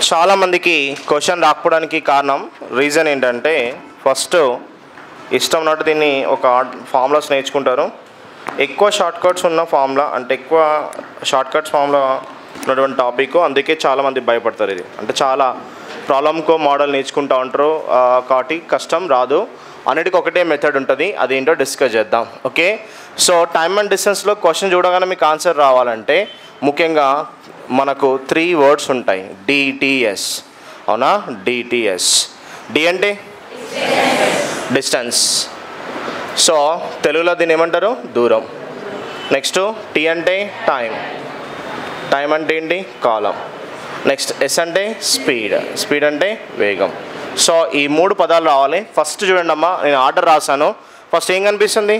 చాలామందికి క్వశ్చన్ రాకపోవడానికి కారణం రీజన్ ఏంటంటే ఫస్ట్ ఇష్టం ఉన్నట్టు దీన్ని ఒక ఫార్ములాస్ నేర్చుకుంటారు. ఎక్కువ షార్ట్ కట్స్ ఉన్న ఫార్ములా అంటే ఎక్కువ షార్ట్ కట్స్ ఫార్ములా ఉన్నటువంటి టాపిక్, అందుకే చాలామంది భయపడతారు. ఇది అంటే చాలా ప్రాబ్లమ్కో మోడల్ నేర్చుకుంటూ ఉంటారు కాబట్టి కష్టం రాదు. అన్నిటికీ ఒకటే మెథడ్ ఉంటుంది, అదేంటో డిస్కస్ చేద్దాం. ఓకే, సో టైమ్ అండ్ డిస్టెన్స్లో క్వశ్చన్ చూడగానే మీకు ఆన్సర్ రావాలంటే ముఖ్యంగా మనకు 3 వర్డ్స్ ఉంటాయి. డిటిఎస్, అవునా? డిటిఎస్. డి అంటే డిస్టెన్స్. సో తెలుగులో దీన్ని ఏమంటారు? దూరం. నెక్స్ట్ టీ అంటే టైం. టైం అంటే ఏంటి? కాలం. నెక్స్ట్ ఎస్ అంటే స్పీడ్. స్పీడ్ అంటే వేగం. సో ఈ 3 పదాలు రావాలి. ఫస్ట్ చూడండి అమ్మా, నేను ఆర్డర్ రాశాను. ఫస్ట్ ఏం కనిపిస్తుంది?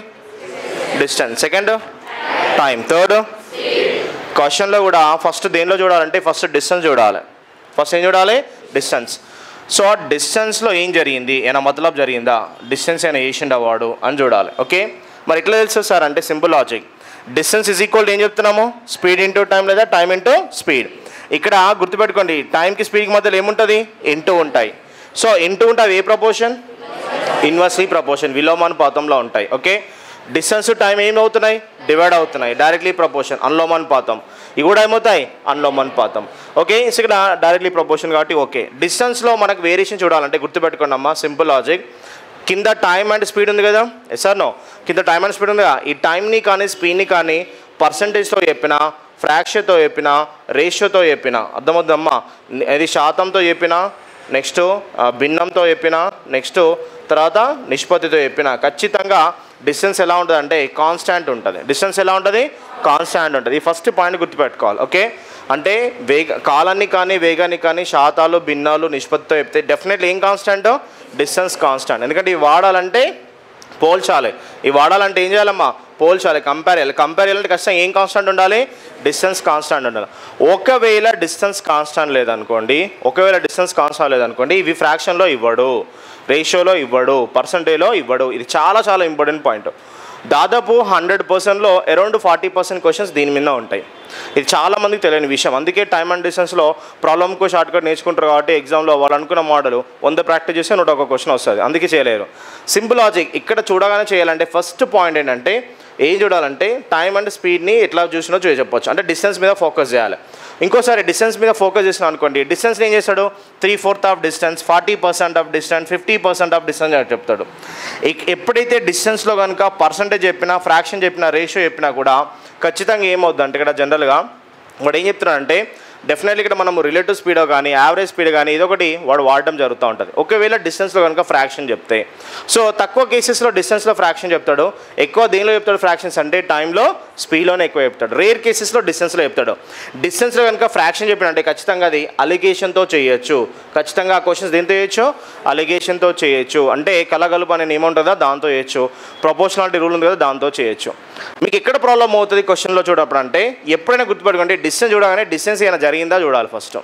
డిస్టెన్స్. Second time. థర్డ్ క్వశ్చన్లో కూడా ఫస్ట్ దేనిలో చూడాలంటే ఫస్ట్ డిస్టెన్స్ చూడాలి. ఫస్ట్ ఏం చూడాలి? డిస్టెన్స్. సో డిస్టెన్స్లో ఏం జరిగింది, ఏమైనా మతలబ్ జరిగిందా, డిస్టెన్స్ అయినా వేసిండా వాడు అని చూడాలి. ఓకే, మరి ఎట్లా తెలుసు సార్ అంటే simple logic. Distance is equal ఏం చెప్తున్నాము? స్పీడ్ ఇంటూ టైం లేదా టైం ఇంటూ స్పీడ్. ఇక్కడ గుర్తుపెట్టుకోండి, టైంకి స్పీడ్కి మధ్యలో ఏముంటుంది? ఇంటూ ఉంటాయి. సో ఇంటూ ఉంటే అవి ఏ ప్రపోర్షన్? ఇన్వర్స్లీ ప్రపోర్షన్, విలోమానుపాతంలో ఉంటాయి. ఓకే, డిస్టెన్స్ టైం ఏమవుతున్నాయి? డివైడ్ అవుతున్నాయి, డైరెక్ట్లీ ప్రపోర్షన్. అనులోమానుపాతం. ఇవి కూడా ఏమవుతాయి? అనులోమానుపాతం. ఓకే, సో ఇక్కడ డైరెక్ట్లీ ప్రపోర్షన్ కాబట్టి ఓకే. డిస్టెన్స్లో మనకు వేరియేషన్ చూడాలంటే గుర్తుపెట్టుకోండి అమ్మా, సింపుల్ లాజిక్. కింద టైం అండ్ స్పీడ్ ఉంది కదా, ఎస్ ఆర్ నో? కింద టైం అండ్ స్పీడ్ ఉంది కదా, ఈ టైంని కానీ స్పీడ్ని కానీ పర్సంటేజ్తో చెప్పినా, ఫ్రాక్షన్తో చెప్పినా, రేషియోతో చెప్పినా, అర్థమవుతుందమ్మా? అది శాతంతో చెప్పినా, నెక్స్ట్ భిన్నంతో చెప్పినా, నెక్స్ట్ తర్వాత నిష్పత్తితో చెప్పినా ఖచ్చితంగా డిస్టెన్స్ ఎలా ఉంటుంది అంటే కాన్స్టాంట్ ఉంటుంది. డిస్టెన్స్ ఎలా ఉంటుంది? కాన్స్టాంట్ ఉంటుంది. ఈ ఫస్ట్ పాయింట్ గుర్తుపెట్టుకోవాలి. ఓకే, అంటే కాలాన్ని కానీ వేగాన్ని కానీ శాతాలు, భిన్నాలు, నిష్పత్తితో చెప్తే డెఫినెట్లీ ఏం కాన్స్టాంట్? Distance constant. ఎందుకంటే ఇవి వాడాలంటే పోల్చాలి. ఇవి వాడాలంటే ఏం చేయాలమ్మా? పోల్చాలి, కంపేర్ చేయాలి. కంపేర్ చేయాలంటే ఖచ్చితంగా ఏం కాన్స్టాంట్ ఉండాలి? డిస్టెన్స్ కాన్స్టాంట్ ఉండాలి. ఒకవేళ డిస్టెన్స్ కాన్స్టాంట్ లేదనుకోండి, ఇవి ఫ్రాక్షన్లో ఇవ్వడు, రేషియోలో ఇవ్వడు, పర్సంటేజ్లో ఇవ్వడు. ఇది చాలా చాలా ఇంపార్టెంట్ పాయింట్. దాదాపు 100%లో అరౌండ్ 40% క్వశ్చన్స్ దీని మీద ఉంటాయి. ఇది చాలామందికి తెలియని విషయం. అందుకే టైమ్ అండ్ డిస్టెన్స్లో ప్రాబ్లమ్కు షార్ట్ కట్ నేర్చుకుంటారు కాబట్టి ఎగ్జామ్లో వాళ్ళు అనుకున్న మోడల్ 100 ప్రాక్టీస్ చేస్తే 101 క్వశ్చన్ వస్తుంది. అందుకే చేయలేరు. సింపుల్ లాజిక్ ఇక్కడ చూడగానే చేయాలంటే ఫస్ట్ పాయింట్ ఏంటంటే ఏం చూడాలంటే టైం అండ్ స్పీడ్ని ఎట్లా చూసినో చెప్పొచ్చు. అంటే డిస్టెన్స్ మీద ఫోకస్ చేయాలి. ఇంకోసారి డిస్టెన్స్ మీద ఫోకస్ చేసినా అనుకోండి, డిస్టెన్స్ని ఏం చేస్తాడు? 3/4 of distance, 40% of distance, 50% of distance అని చెప్తాడు. ఎప్పుడైతే డిస్టెన్స్లో కనుక పర్సంటేజ్ చెప్పినా, ఫ్రాక్షన్ చెప్పినా, రేషియో చెప్పినా కూడా ఖచ్చితంగా ఏమవుద్ది అంటే ఇక్కడ జనరల్గా వాడు ఏం చెప్తున్నాడంటే డెఫినెట్లీ ఇక్కడ మనము రిలేటివ్ స్పీడ్ కానీ యావరేజ్ స్పీడ్ కానీ ఇదొకటి వాడు వాడడం జరుగుతూ ఉంటుంది. ఒకవేళ డిస్టెన్స్లో కనుక ఫ్రాక్షన్ చెప్తే, సో తక్కువ కేసెస్లో డిస్టెన్స్లో ఫ్రాక్షన్ చెప్తాడు, ఎక్కువ దేనిలో చెప్తాడు ఫ్రాక్షన్స్ అంటే టైంలో, స్పీడ్లోనే ఎక్కువ చెప్తాడు. రేర్ కేసెస్లో డిస్టెన్స్లో చెప్తాడు. డిస్టెన్స్లో కనుక ఫ్రాక్షన్ చెప్పినంటే ఖచ్చితంగా అది అలిగేషన్తో చేయొచ్చు. ఖచ్చితంగా ఆ క్వశ్చన్స్ దేంతో చేయొచ్చు? అలిగేషన్తో చేయొచ్చు. అంటే కలగలుపు అనే నియమం ఉంటుందా, దాంతో చేయొచ్చు. ప్రపోర్షనాలిటీ రూల్ ఉంది కదా, దాంతో చేయొచ్చు. మీకు ఎక్కడ ప్రాబ్లం అవుతుంది క్వశ్చన్లో చూడప్పుడు అంటే ఎప్పుడైనా గుర్తుపెట్టుకోండి, డిస్టెన్స్ చూడగానే డిస్టెన్స్ ఏమైనా జరిగిందా చూడాలి. ఫస్ట్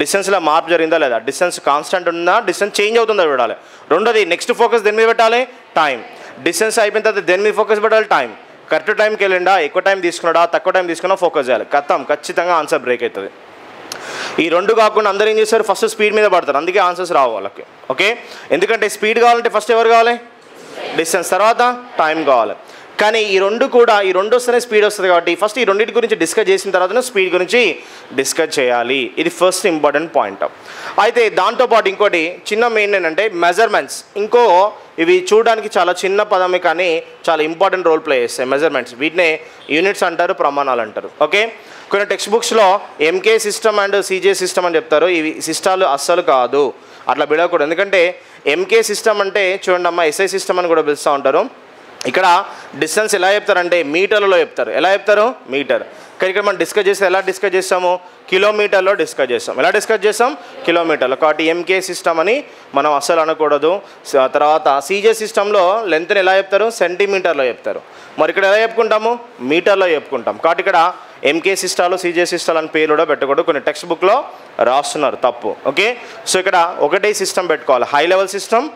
డిస్టెన్స్లో మార్పు జరిగిందా లేదా, డిస్టెన్స్ కాన్స్టెంట్ ఉందా, డిస్టెన్స్ చేంజ్ అవుతుందా చూడాలి. రెండోది నెక్స్ట్ ఫోకస్ దేని మీద పెట్టాలి? టైం. డిస్టెన్స్ అయిపోయిన తర్వాత దేని మీద ఫోకస్ పెట్టాలి? టైం. కరెక్ట్ టైంకి వెళ్ళిండా, ఎక్కువ టైం తీసుకున్నాడా, తక్కువ టైం తీసుకున్నా ఫోకస్ చేయాలి. ఖచ్చితంగా ఆన్సర్ బ్రేక్ అవుతుంది. ఈ రెండు కాకుండా అందరూ ఏం చేస్తారు? ఫస్ట్ స్పీడ్ మీద పడతారు. అందుకే ఆన్సర్స్ రావు వాళ్ళకి. ఓకే, ఎందుకంటే స్పీడ్ కావాలంటే ఫస్ట్ ఎవరు కావాలి? డిస్టెన్స్, తర్వాత టైం కావాలి. కానీ ఈ రెండు వస్తేనే స్పీడ్ వస్తుంది కాబట్టి ఫస్ట్ ఈ రెండింటి గురించి డిస్కస్ చేసిన తర్వాతనే స్పీడ్ గురించి డిస్కస్ చేయాలి. ఇది ఫస్ట్ ఇంపార్టెంట్ పాయింట్. అయితే దాంతోపాటు ఇంకోటి చిన్న మెయిన్ ఏంటంటే మెజర్మెంట్స్. ఇవి చూడడానికి చాలా చిన్న పదమే కానీ చాలా ఇంపార్టెంట్ రోల్ ప్లే చేస్తాయి మెజర్మెంట్స్. వీటినే యూనిట్స్ అంటారు, ప్రమాణాలు అంటారు. ఓకే, కొన్ని టెక్స్ట్ బుక్స్లో MK system and CJ system అని చెప్తారు. ఇవి సిస్టాలు అస్సలు కాదు, అట్లా బిడవకూడదు. ఎందుకంటే ఎంకే సిస్టమ్ అంటే చూడండి అమ్మ, ఎస్ఐ సిస్టమ్ అని కూడా పిలుస్తూ ఉంటారు. ఇక్కడ డిస్టెన్స్ ఎలా చెప్తారంటే మీటర్లలో చెప్తారు. ఎలా చెప్తారు? మీటర్. కానీ ఇక్కడ మనం డిస్కస్ చేస్తే ఎలా డిస్కస్ చేస్తాము? కిలోమీటర్లో డిస్కస్ చేస్తాం. ఎలా డిస్కస్ చేస్తాం? కిలోమీటర్లో. కాబట్టి ఎంకే సిస్టమ్ అని మనం అస్సలు అనకూడదు. తర్వాత సీజే సిస్టంలో లెంత్ని ఎలా చెప్తారు? సెంటీమీటర్లో చెప్తారు. మరి ఇక్కడ ఎలా చెప్పుకుంటాము? మీటర్లో చెప్పుకుంటాం. కాబట్టి ఇక్కడ ఎంకే సిస్టాలు, సీజే సిస్టాలు అని పేరు కూడా పెట్టకూడదు. కొన్ని టెక్స్ట్ బుక్లో రాస్తున్నారు, తప్పు. ఓకే, సో ఇక్కడ ఒకటే సిస్టమ్ పెట్టుకోవాలి. హై లెవెల్ సిస్టమ్,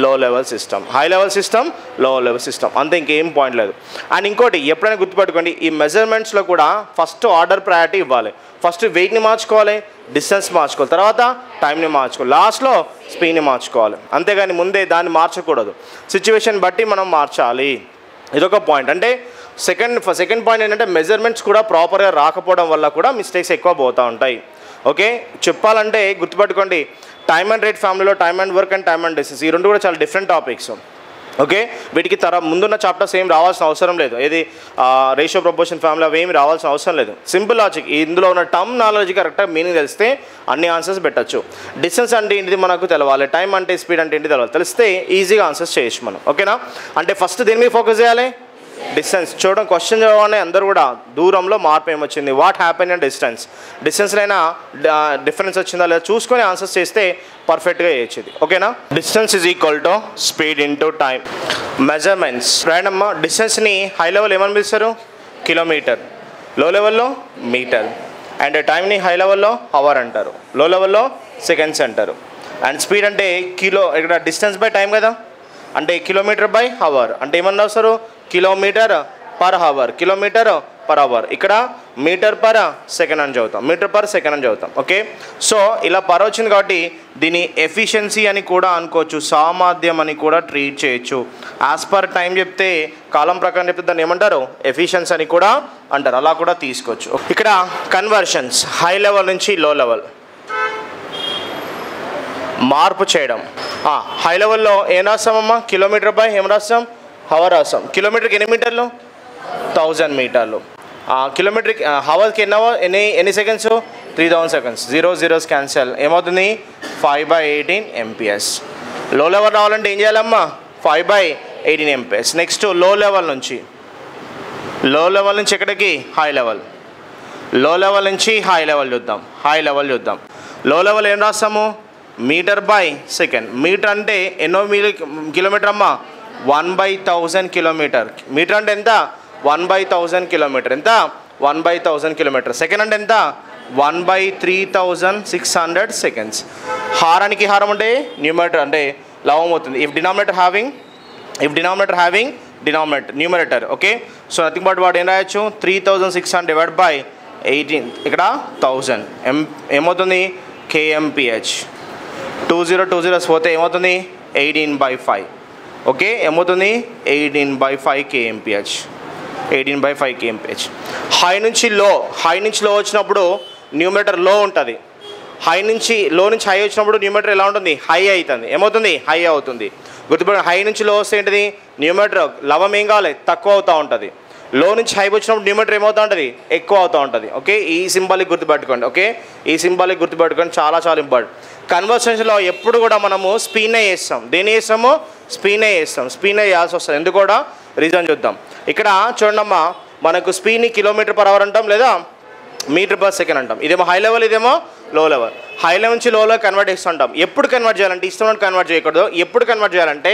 లో level system, high level system, లో లెవెల్ సిస్టమ్, అంతే, ఇంకేం పాయింట్ లేదు. అండ్ ఇంకోటి ఎప్పుడైనా గుర్తుపెట్టుకోండి, ఈ మెజర్మెంట్స్లో కూడా ఫస్ట్ ఆర్డర్ ప్రయారిటీ ఇవ్వాలి. ఫస్ట్ వెయిట్ని మార్చుకోవాలి, డిస్టెన్స్ మార్చుకోవాలి, తర్వాత టైంని మార్చుకోవాలి, లాస్ట్లో స్పీడ్ని మార్చుకోవాలి. అంతేగాని ముందే దాన్ని మార్చకూడదు. సిచ్యువేషన్ బట్టి మనం మార్చాలి. ఇదొక పాయింట్. అంటే సెకండ్ పాయింట్ ఏంటంటే మెజర్మెంట్స్ కూడా ప్రాపర్గా రాకపోవడం వల్ల కూడా మిస్టేక్స్ ఎక్కువ పోతూ ఉంటాయి. ఓకే, చెప్పాలంటే గుర్తుపెట్టుకోండి, టైమ్ అండ్ రేట్ ఫ్యామిలీలో time and work and time and distance, ఈ రెండు కూడా చాలా డిఫరెంట్ టాపిక్స్. ఓకే, వీటికి ముందున్న చాప్టర్స్ ఏం రావాల్సిన అవసరం లేదు. ఏది రేషియో ప్రపోర్షన్ ఫ్యామిలీ అవి ఏమి రావాల్సిన అవసరం లేదు. సింపుల్ లాజిక్, ఇందులో ఉన్న టర్మ్ నాలెడ్జ్ కరెక్ట్గా మీనింగ్ తెలిస్తే అన్ని ఆన్సర్స్ పెట్టచ్చు. డిస్టెన్స్ అంటే ఏంటిది మనకు తెలవాలి, టైం అంటే స్పీడ్ అంటే ఏంటి తెలవాలి. తెలిస్తే ఈజీగా ఆన్సర్స్ చేయొచ్చు మనం. ఓకేనా, అంటే ఫస్ట్ దేని మీద ఫోకస్ చేయాలి, డిస్టెన్స్. చూడడం క్వశ్చన్ చదవగానే అందరూ కూడా దూరంలో మార్పు ఏమొచ్చింది, వాట్ హ్యాపెన్ ఇన్ డిస్టెన్స్లో డిఫరెన్స్ వచ్చిందా లేదా చూసుకొని ఆన్సర్స్ చేస్తే పర్ఫెక్ట్గా చేయొచ్చు. ఓకేనా, distance is equal to speed into time. Measurements రాయడమ్మా. డిస్టెన్స్ని హై లెవెల్ ఏమని పిలుస్తారు, కిలోమీటర్, లో లెవెల్లో మీటర్, అండ్ టైంని హై లెవెల్లో అవర్ అంటారు, లో లెవెల్లో సెకండ్స్ అంటారు. అండ్ స్పీడ్ అంటే కిలో, ఇక్కడ డిస్టెన్స్ బై టైం కదా, అంటే కిలోమీటర్ బై అవర్, అంటే ఏమన్నా వస్తారు kilometre per hour, kilometre per hour. ఇక్కడ మీటర్ పర్ సెకండ్ అని చదువుతాం, మీటర్ పర్ సెకండ్ అని చదువుతాం. ఓకే, సో ఇలా పర్ వచ్చింది కాబట్టి దీన్ని ఎఫిషియన్సీ అని కూడా అనుకోవచ్చు, సామర్థ్యం అని కూడా ట్రీట్ చేయొచ్చు. యాజ్ పర్ టైం చెప్తే, కాలం ప్రకారం చెప్తే దాన్ని ఏమంటారు, ఎఫిషియన్సీ అని కూడా అంటారు, అలా కూడా తీసుకోవచ్చు. ఇక్కడ కన్వర్షన్స్, హై లెవెల్ నుంచి లో లెవెల్ మార్పు చేయడం. హై లెవెల్లో ఏం రాస్తామమ్మా, కిలోమీటర్ బై ఏం రాస్తాం, హవర్ రాస్తాం. కిలోమీటర్కి ఎన్ని మీటర్లు, 1000 మీటర్లు. కిలోమీటర్కి హవర్కి ఎన్ని సెకండ్స్, 3000 సెకండ్స్. 0 0s క్యాన్సల్, ఏమవుతుంది 5/18 MPS. లో లెవెల్ రావాలంటే ఏం చేయాలమ్మా, 5/18 MPS. నెక్స్ట్ లో లెవెల్ నుంచి ఎక్కడికి, హై లెవెల్. లో లెవెల్ నుంచి హై లెవెల్ చూద్దాం. లో లెవెల్ ఏం రాస్తాము, మీటర్ బై సెకండ్. మీటర్ అంటే ఎన్నో కిలోమీటర్ అమ్మా, 1/1000 కిలోమీటర్. మీటర్ అంటే ఎంత, 1/1000 కిలోమీటర్. ఎంత, 1/1000 కిలోమీటర్. సెకండ్ అంటే ఎంత, 1/3600 సెకండ్స్. హారానికి హారం అంటే న్యూమరేటర్ అంటే లవం అవుతుంది. If denominator having numerator. Okay, so nothing but వాడు ఏం రాయొచ్చు, 3600 డివైడ్ బై 18, ఇక్కడ 1000 ఏమవుతుంది, KMPH. 20 పోతే ఏమవుతుంది, 18/5. ఓకే, ఏమవుతుంది 18/5 KMPH. 18/5 KMPH. హై నుంచి లో వచ్చినప్పుడు న్యూమరేటర్ లో ఉంటుంది. లో నుంచి హై వచ్చినప్పుడు న్యూమరేటర్ ఎలా ఉంటుంది, హై అవుతుంది. ఏమవుతుంది, హై అవుతుంది. గుర్తుపెట్టుకోండి, హై నుంచి లో వస్తే ఏంటిది, న్యూమరేటర్ లవం ఏం కావాలి, తక్కువ అవుతూ ఉంటుంది. లో నుంచి హై వచ్చినప్పుడు న్యూమరేటర్ ఏమవుతూ ఉంటుంది, ఎక్కువ అవుతూ ఉంటుంది. ఓకే, ఈ సింబాలిక్ గుర్తుపెట్టుకోండి. ఓకే, ఈ సింబాలిక్ గుర్తుపెట్టుకోండి, చాలా చాలా ఇంపార్టెంట్. కన్వర్షన్స్లో ఎప్పుడు కూడా మనము స్పీడ్నే చేస్తాం. దేని చేస్తాము, స్పీడ్నే చేయాల్సి వస్తుంది. ఎందుకు కూడా రీజన్ చూద్దాం. ఇక్కడ చూడమ్మా, మనకు స్పీడ్ని కిలోమీటర్ పర్ అవర్ అంటాం, లేదా మీటర్ పర్ సెకండ్ అంటాం. ఇదేమో హై లెవెల్, ఇదేమో లో లెవెల్. హై లెవెల్ నుంచి లో లెవెల్ కన్వర్ట్ చేస్తుంటాం. ఎప్పుడు కన్వర్ట్ చేయాలంటే, ఇష్టం కన్వర్ట్ చేయకూడదు. ఎప్పుడు కన్వర్ట్ చేయాలంటే,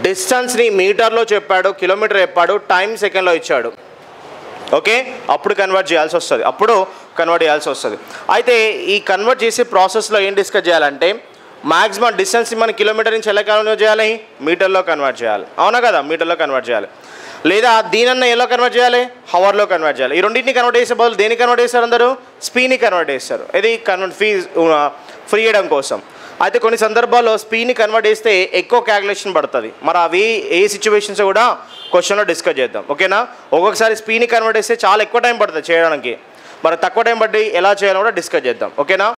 డిస్టెన్స్ని మీటర్లో చెప్పాడు, కిలోమీటర్ చెప్పాడు, టైం సెకండ్లో ఇచ్చాడు. ఓకే, అప్పుడు కన్వర్ట్ చేయాల్సి వస్తుంది. అయితే ఈ కన్వర్ట్ చేసే ప్రాసెస్లో ఏం డిస్కస్ చేయాలంటే, మ్యాక్సిమం డిస్టెన్స్ మన కిలోమీటర్ నుంచి ఎలా కన్వర్ట్ చేయాలి, మీటర్లో కన్వర్ట్ చేయాలి. అవునా కదా, మీటర్లో కన్వర్ట్ చేయాలి. లేదా దీనన్నా ఎలా కన్వర్ట్ చేయాలి, హవర్లో కన్వర్ట్ చేయాలి. ఈ రెండింటిని కన్వర్ట్ చేసే బదులు దేన్ని కన్వర్ట్ చేస్తారు, అందరూ స్పీడ్ని కన్వర్ట్ చేస్తారు. ఇది ఫ్రీ చేయడం కోసం. అయితే కొన్ని సందర్భాల్లో స్పీడ్ని కన్వర్ట్ చేస్తే ఎక్కువ క్యాలిక్యులేషన్ పడుతుంది. మరి అవి ఏ సిచ్యువేషన్స్ కూడా క్వశ్చన్లో డిస్కస్ చేద్దాం. ఓకేనా, ఒక్కొక్కసారి స్పీడ్ని కన్వర్ట్ చేస్తే చాలా ఎక్కువ టైం పడుతుంది చేయడానికి. మరి తక్కువ టైం బట్టి ఎలా చేయాలో కూడా డిస్కస్ చేద్దాం. ఓకేనా.